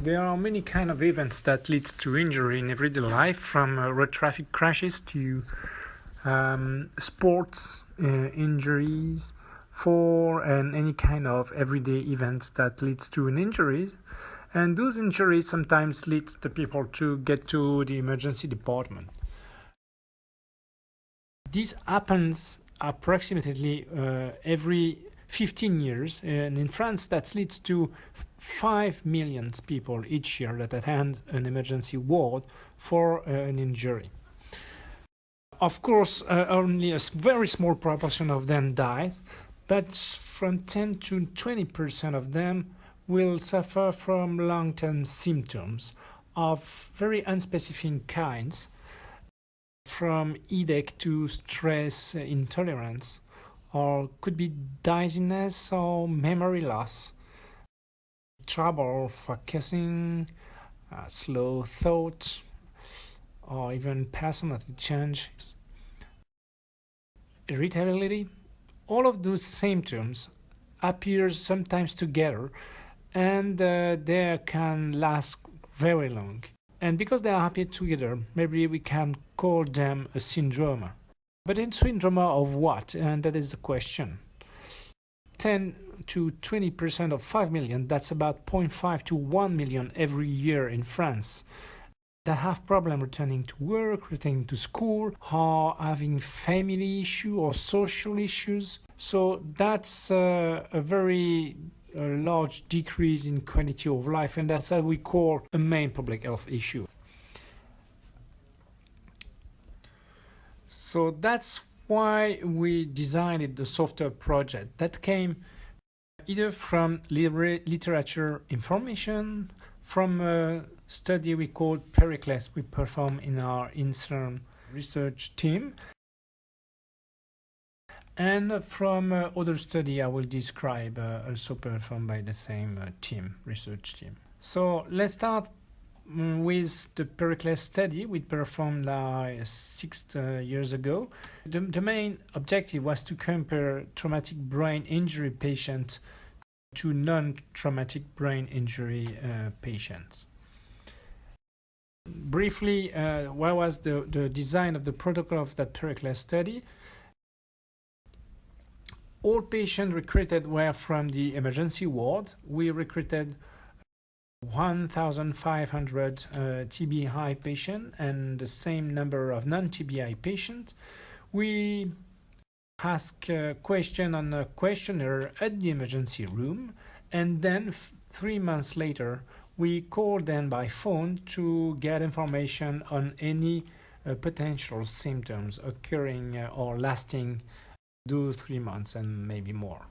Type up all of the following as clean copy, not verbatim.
There are many kind of events that leads to injury in everyday life, from road traffic crashes to sports injuries, and any kind of everyday events that leads to an injury. And those injuries sometimes leads the people to get to the emergency department. This happens approximately every 15 years, and in France that leads to 5 million people each year that attend an emergency ward for an injury. Of course, only a very small proportion of them die, but from 10 to 20% of them will suffer from long-term symptoms of very unspecific kinds, from headache to stress intolerance, or could be dizziness or memory loss, trouble focusing, slow thought, or even personality changes, irritability. All of those symptoms appear sometimes together, and they can last very long. And because they are appear together, maybe we can call them a syndrome. But a syndrome of what? And that is the question. 10 to 20% of 5 million, that's about 0.5 to 1 million every year in France, that have problem returning to work, returning to school, or having family issue or social issues. So that's a very large decrease in quality of life, and that's what we call a main public health issue. So that's why we designed the software project that came either from literature information, from a study we called Pericles we perform in our INSERM research team, and from other study I will describe, also performed by the same research team. So let's start with the Pericles study we performed 6 years ago. The main objective was to compare traumatic brain injury patients to non-traumatic brain injury patients. Briefly, what was the design of the protocol of that Pericles study? All patients recruited were from the emergency ward. We recruited 1,500 TBI patients and the same number of non-TBI patients. We asked a question on a questionnaire at the emergency room, and then 3 months later we called them by phone to get information on any potential symptoms occurring or lasting those 3 months and maybe more.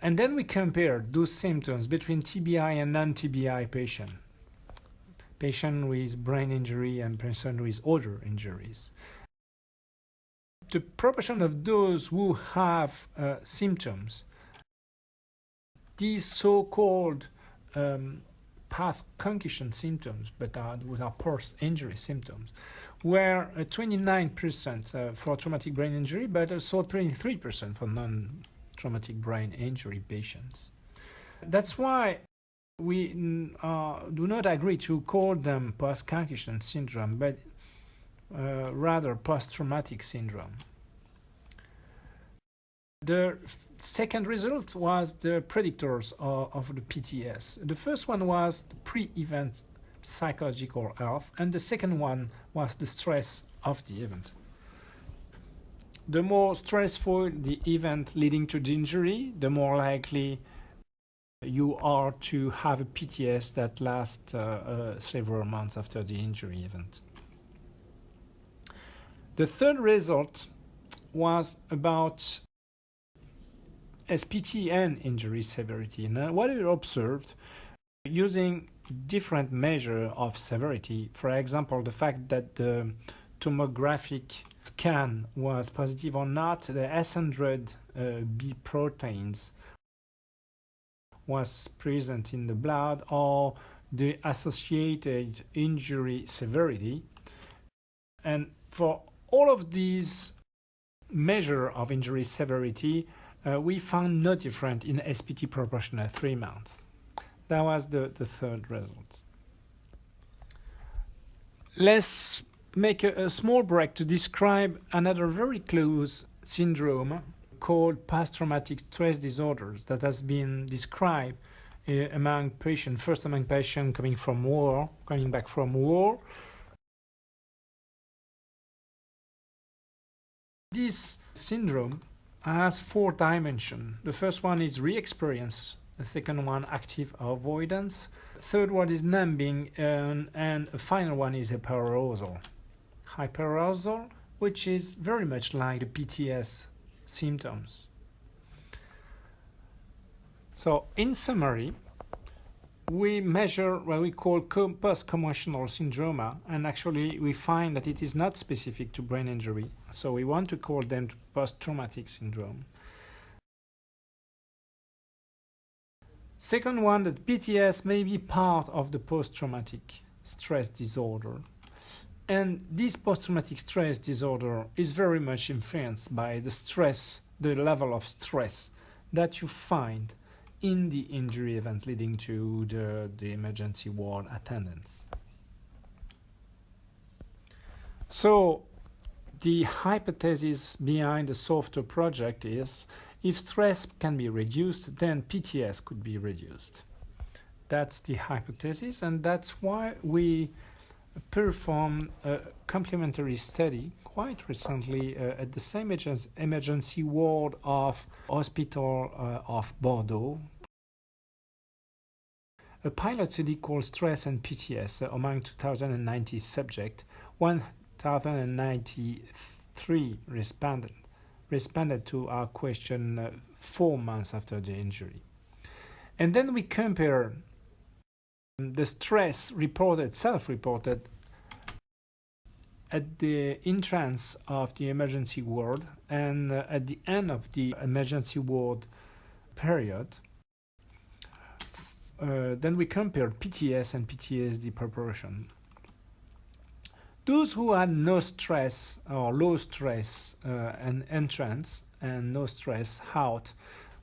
And then we compared those symptoms between TBI and non-TBI patient with brain injury and person with other injuries. The proportion of those who have symptoms, these so-called past concussion symptoms, but with our post-injury symptoms, were 29% for traumatic brain injury, but also 23% for non-traumatic brain injury patients. That's why we do not agree to call them post-concussion syndrome, but rather post-traumatic syndrome. The second result was the predictors of the PTS. The first one was the pre-event psychological health, and the second one was the stress of the event. The more stressful the event leading to the injury, the more likely you are to have a PTS that lasts several months after the injury event. The third result was about SPT and injury severity. And what we observed using different measures of severity, for example, the fact that the tomographic scan was positive or not, the S100B proteins was present in the blood, or the associated injury severity. And for all of these measures of injury severity, we found no difference in SPT proportion at 3 months. That was the third result. Let's make a small break to describe another very close syndrome called post-traumatic stress disorders that has been described among patients, first among patients coming back from war. This syndrome has 4 dimensions. The first one is re-experience, the second one active avoidance, the third one is numbing, and the final one is hyperarousal. Hyperarousal, which is very much like the PTS symptoms. So in summary, we measure what we call post-commotional syndrome, and actually we find that it is not specific to brain injury, so we want to call them post-traumatic syndrome. Second one, that PTS may be part of the post-traumatic stress disorder. And this post-traumatic stress disorder is very much influenced by the stress, the level of stress that you find in the injury event leading to the emergency ward attendance. So the hypothesis behind the software project is, if stress can be reduced, then PTS could be reduced. That's the hypothesis, and that's why we performed a complementary study quite recently at the same emergency ward of Hospital of Bordeaux. A pilot study called Stress and PTS among 2,090 subjects. 1,093 responded to our question 4 months after the injury. And then we compare the stress reported, self-reported, at the entrance of the emergency ward and at the end of the emergency ward period. Then we compared PTS and PTSD proportion. Those who had no stress or low stress and entrance and no stress out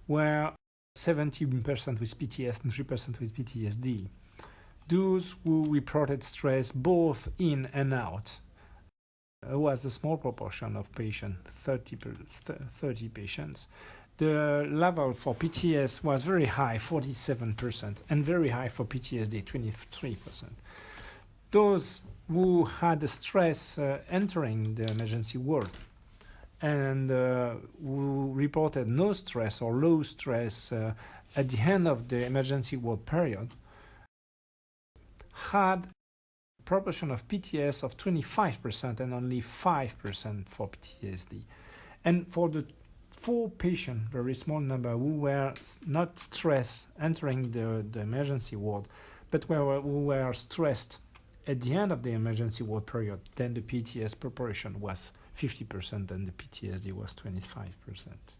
were 17% with PTS and 3% with PTSD. Those who reported stress both in and out was a small proportion of patients, 30 patients. The level for PTS was very high, 47%, and very high for PTSD, 23%. Those who had the stress entering the emergency ward and who reported no stress or low stress at the end of the emergency ward period had a proportion of PTS of 25% and only 5% for PTSD. And for the 4 patients, very small number, who were not stressed entering the emergency ward, but who were stressed at the end of the emergency ward period, then the PTS proportion was 50% and the PTSD was 25%.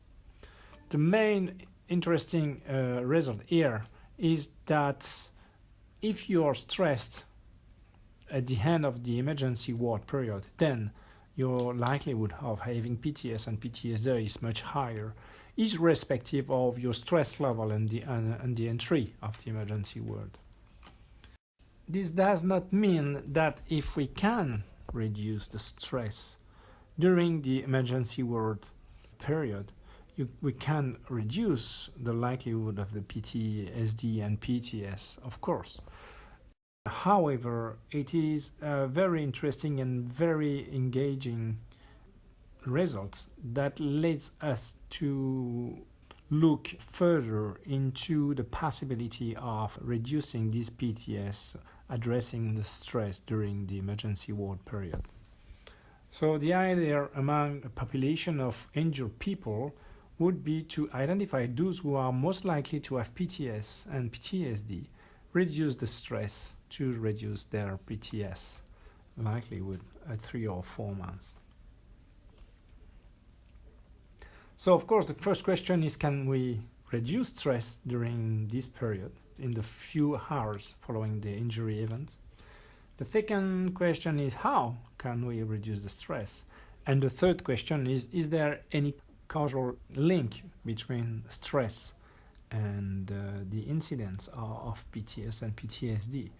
The main interesting result here is that if you are stressed at the end of the emergency ward period, then your likelihood of having PTS and PTSD is much higher, irrespective of your stress level and the entry of the emergency ward. This does not mean that if we can reduce the stress during the emergency ward period, we can reduce the likelihood of the PTSD and PTS, of course. However, it is a very interesting and very engaging results that leads us to look further into the possibility of reducing this PTS, addressing the stress during the emergency ward period. So the idea among a population of injured people would be to identify those who are most likely to have PTS and PTSD, reduce the stress to reduce their PTS likelihood at 3 or 4 months. So of course the first question is, can we reduce stress during this period in the few hours following the injury event? The second question is, how can we reduce the stress? And the third question is there any causal link between stress and the incidence of PTS and PTSD,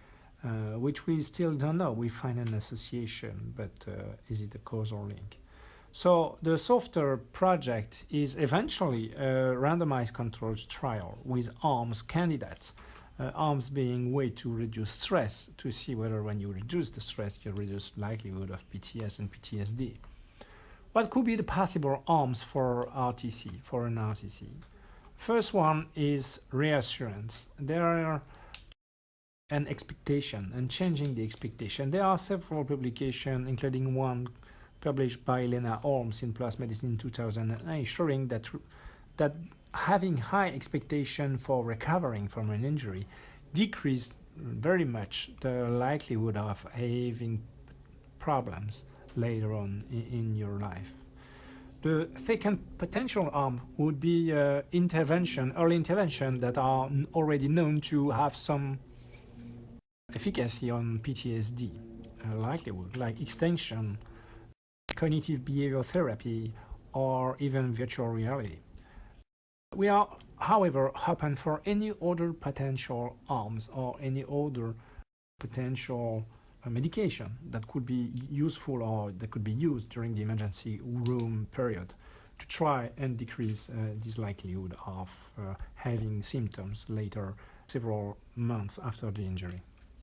which we still don't know. We find an association, but is it a causal link? So the SOFTER project is eventually a randomized controlled trial with ARMS candidates, ARMS being way to reduce stress, to see whether when you reduce the stress, you reduce likelihood of PTS and PTSD. What could be the possible arms for RTC, for an RTC? First one is reassurance. There are an expectation and changing the expectation. There are several publications, including one published by Lena Orms in PLOS Medicine in 2008, showing that having high expectation for recovering from an injury decreased very much the likelihood of having problems later on in your life. The second potential arm would be early intervention that are already known to have some efficacy on PTSD likelihood, like extension, cognitive behavior therapy, or even virtual reality. We are, however, open for any other potential arms or any other potential medication that could be useful or that could be used during the emergency room period to try and decrease this likelihood of having symptoms later, several months after the injury.